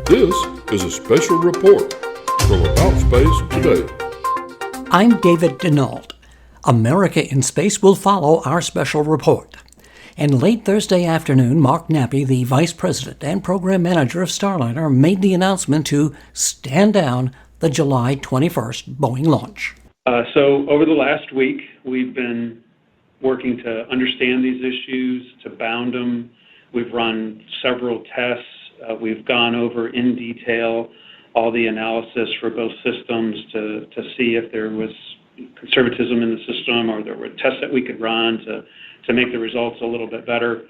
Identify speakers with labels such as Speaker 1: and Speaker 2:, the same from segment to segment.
Speaker 1: This is a special report from About Space Today.
Speaker 2: I'm David Denault. America in Space will follow our special report. And late Thursday afternoon, Mark Nappy, the Vice President and Program Manager of Starliner, made the announcement to stand down the July 21st Boeing launch.
Speaker 3: So over the last week, we've been working to understand these issues, to bound them. We've run several tests. We've gone over in detail all the analysis for both systems to see if there was conservatism in the system or there were tests that we could run to make the results a little bit better.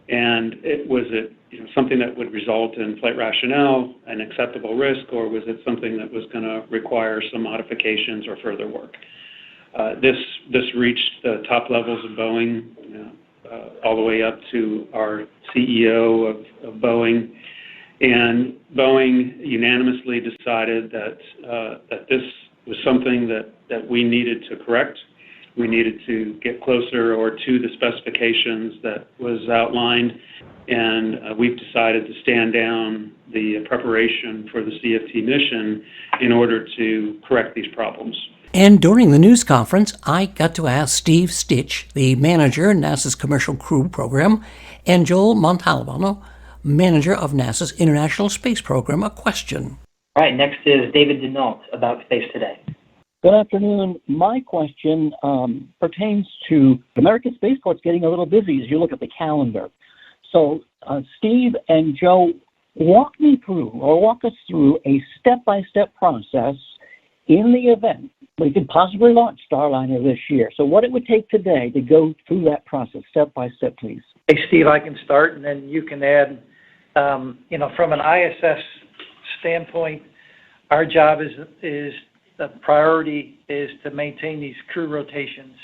Speaker 3: And was it something that would result in flight rationale and acceptable risk, or was it something that was going to require some modifications or further work? This reached the top levels of Boeing, all the way up to our CEO of Boeing. And Boeing unanimously decided that this was something that we needed to correct. We needed to get closer or to the specifications that was outlined, and we've decided to stand down the preparation for the CFT mission in order to correct these problems.
Speaker 2: And during the news conference, I got to ask Steve Stitch, the manager of NASA's Commercial Crew Program, and Joel Montalbano, manager of NASA's International Space Program, a question.
Speaker 4: All right, next is David Denault, About Space Today.
Speaker 5: Good afternoon. My question pertains to American spaceports getting a little busy as you look at the calendar. So Steve and Joe, walk us through a step-by-step process in the event we could possibly launch Starliner this year. So what it would take today to go through that process step by step, please.
Speaker 6: Hey, Steve, I can start, and then you can add. From an ISS standpoint, our job is the priority is to maintain these crew rotations.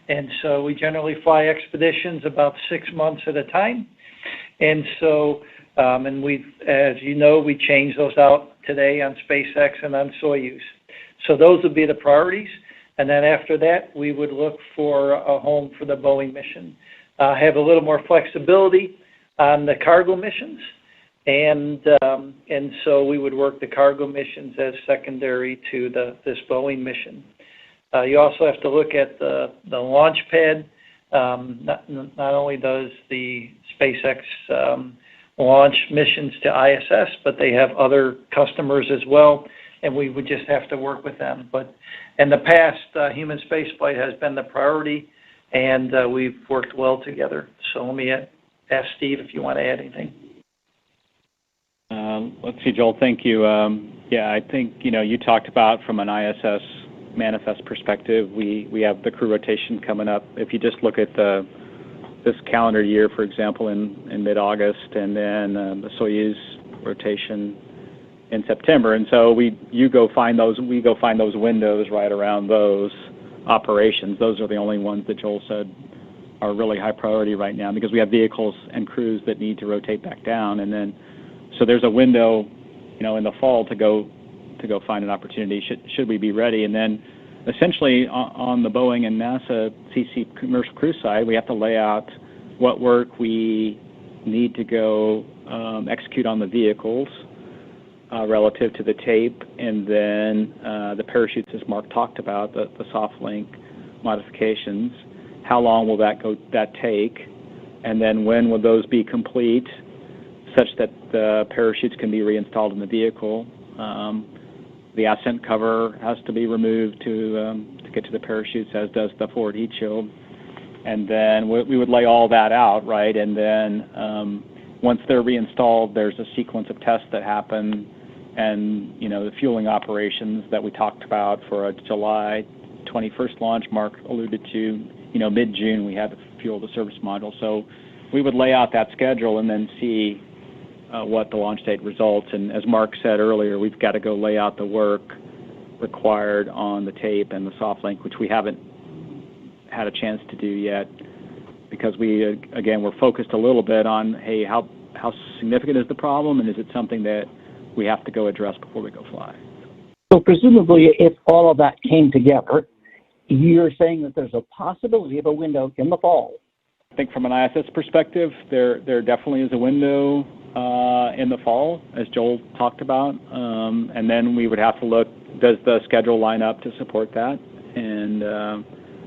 Speaker 6: And so we generally fly expeditions about 6 months at a time. And so, as you know, we change those out today on SpaceX and on Soyuz. So those would be the priorities. And then after that, we would look for a home for the Boeing mission. Have a little more flexibility on the cargo missions. And so we would work the cargo missions as secondary to this Boeing mission. You also have to look at the launch pad. Not only does the SpaceX launch missions to ISS, but they have other customers as well, and we would just have to work with them. But in the past, human spaceflight has been the priority, and we've worked well together. So let me ask Steve if you want to add anything.
Speaker 7: Let's see, Joel, thank you. I think, you talked about from an ISS manifest perspective, we have the crew rotation coming up. If you just look at this calendar year, for example, in mid-August, and then the Soyuz rotation in September. And so we go find those windows right around those operations. Those are the only ones that Joel said are really high priority right now, because we have vehicles and crews that need to rotate back down. And then so there's a window, in the fall to go find an opportunity should we be ready. And then essentially on the Boeing and NASA CC commercial crew side, we have to lay out what work we need to go execute on the vehicles relative to the tape, and then the parachutes, as Mark talked about, the soft link modifications. How long will that take? And then when will those be complete, such that the parachutes can be reinstalled in the vehicle? The ascent cover has to be removed to get to the parachutes, as does the forward heat shield. And then we would lay all that out, right? And then once they're reinstalled, there's a sequence of tests that happen, and the fueling operations that we talked about for a July 21st launch. Mark alluded to, mid-June we had to fuel the service module. So we would lay out that schedule and then see what the launch date results. And as Mark said earlier, we've got to go lay out the work required on the tape and the soft link, which we haven't had a chance to do yet, because we're focused a little bit on, hey, how significant is the problem, and is it something that we have to go address before we go fly?
Speaker 5: So presumably, if all of that came together, you're saying that there's a possibility of a window in the fall.
Speaker 7: I think from an ISS perspective, there definitely is a window. in the fall, as Joel talked about, and then we would have to look, does the schedule line up to support that? And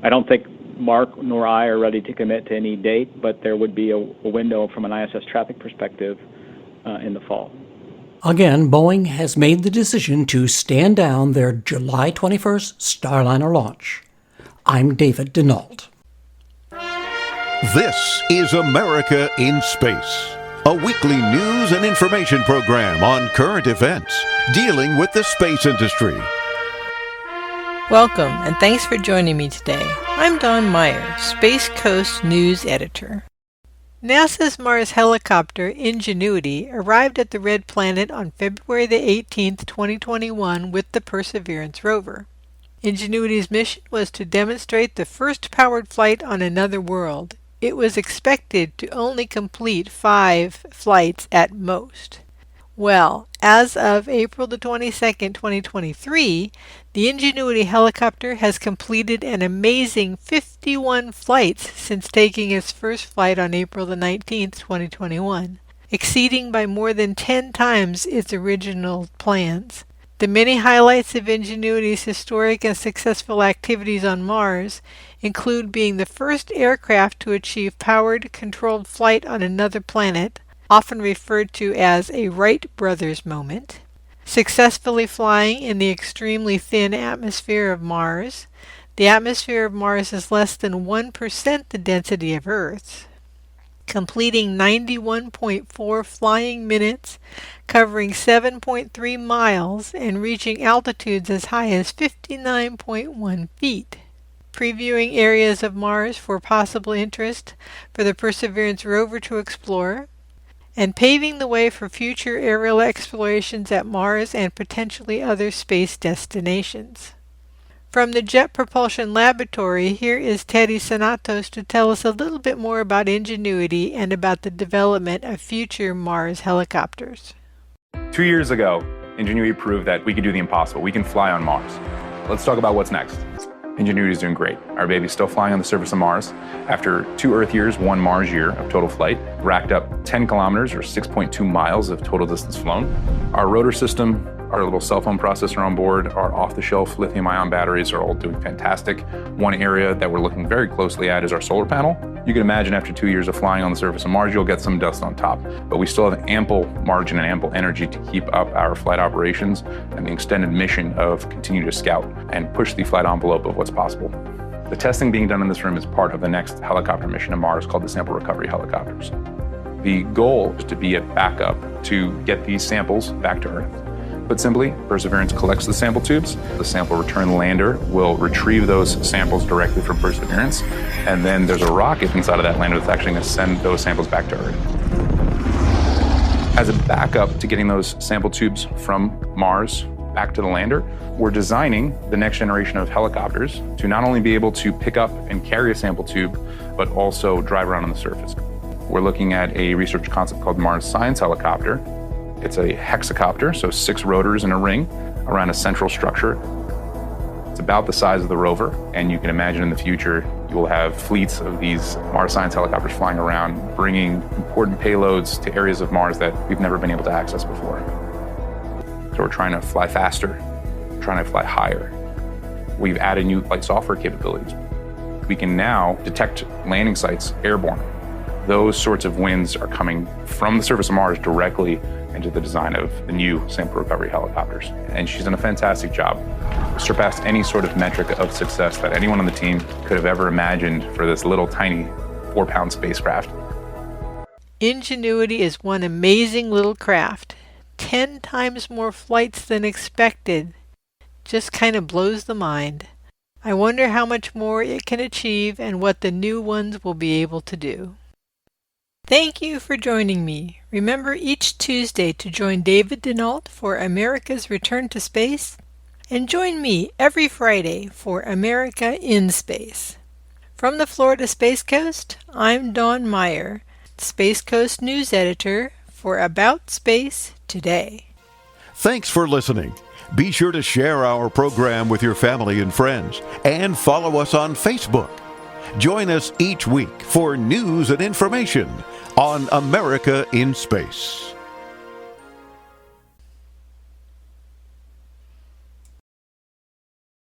Speaker 7: I don't think Mark nor I are ready to commit to any date, but there would be a window from an ISS traffic perspective in the fall.
Speaker 2: Again, Boeing has made the decision to stand down their July 21st Starliner launch. I'm David Denault.
Speaker 8: This is America in Space, a weekly news and information program on current events dealing with the space industry.
Speaker 9: Welcome, and thanks for joining me today. I'm Don Meyer, Space Coast News Editor. NASA's Mars helicopter, Ingenuity, arrived at the Red Planet on February the 18th, 2021 with the Perseverance rover. Ingenuity's mission was to demonstrate the first powered flight on another world. It was expected to only complete 5 flights at most. Well, as of April the 22nd, 2023, the Ingenuity helicopter has completed an amazing 51 flights since taking its first flight on April the 19th, 2021, exceeding by more than 10 times its original plans. The many highlights of Ingenuity's historic and successful activities on Mars include being the first aircraft to achieve powered, controlled flight on another planet, often referred to as a Wright brothers moment, successfully flying in the extremely thin atmosphere of Mars. The atmosphere of Mars is less than 1% the density of Earth's, completing 91.4 flying minutes, covering 7.3 miles, and reaching altitudes as high as 59.1 feet. Previewing areas of Mars for possible interest for the Perseverance rover to explore, and paving the way for future aerial explorations at Mars and potentially other space destinations. From the Jet Propulsion Laboratory, here is Teddy Sanatos to tell us a little bit more about Ingenuity and about the development of future Mars helicopters.
Speaker 10: 2 years ago, Ingenuity proved that we could do the impossible. We can fly on Mars. Let's talk about what's next. Ingenuity is doing great. Our baby's still flying on the surface of Mars. After 2 Earth years, 1 Mars year of total flight, racked up 10 kilometers or 6.2 miles of total distance flown. Our rotor system, our little cell phone processor on board, our off-the-shelf lithium-ion batteries are all doing fantastic. One area that we're looking very closely at is our solar panel. You can imagine after 2 years of flying on the surface of Mars, you'll get some dust on top. But we still have ample margin and ample energy to keep up our flight operations and the extended mission of continue to scout and push the flight envelope of what's possible. The testing being done in this room is part of the next helicopter mission to Mars called the Sample Recovery Helicopters. The goal is to be a backup to get these samples back to Earth. Put simply, Perseverance collects the sample tubes. The sample return lander will retrieve those samples directly from Perseverance, and then there's a rocket inside of that lander that's actually going to send those samples back to Earth. As a backup to getting those sample tubes from Mars back to the lander, we're designing the next generation of helicopters to not only be able to pick up and carry a sample tube, but also drive around on the surface. We're looking at a research concept called Mars Science Helicopter. It's a hexacopter, so 6 rotors in a ring around a central structure. It's about the size of the rover, and you can imagine in the future you will have fleets of these Mars Science helicopters flying around, bringing important payloads to areas of Mars that we've never been able to access before. So we're trying to fly faster, trying to fly higher. We've added new flight software capabilities. We can now detect landing sites airborne. Those sorts of winds are coming from the surface of Mars directly into the design of the new sample recovery helicopters. And she's done a fantastic job. Surpassed any sort of metric of success that anyone on the team could have ever imagined for this little tiny 4-pound spacecraft.
Speaker 9: Ingenuity is one amazing little craft. 10 times more flights than expected. Just kind of blows the mind. I wonder how much more it can achieve and what the new ones will be able to do. Thank you for joining me. Remember each Tuesday to join David Denault for America's Return to Space, and join me every Friday for America in Space. From the Florida Space Coast, I'm Dawn Meyer, Space Coast News Editor for About Space Today.
Speaker 8: Thanks for listening. Be sure to share our program with your family and friends, and follow us on Facebook. Join us each week for news and information on America in Space.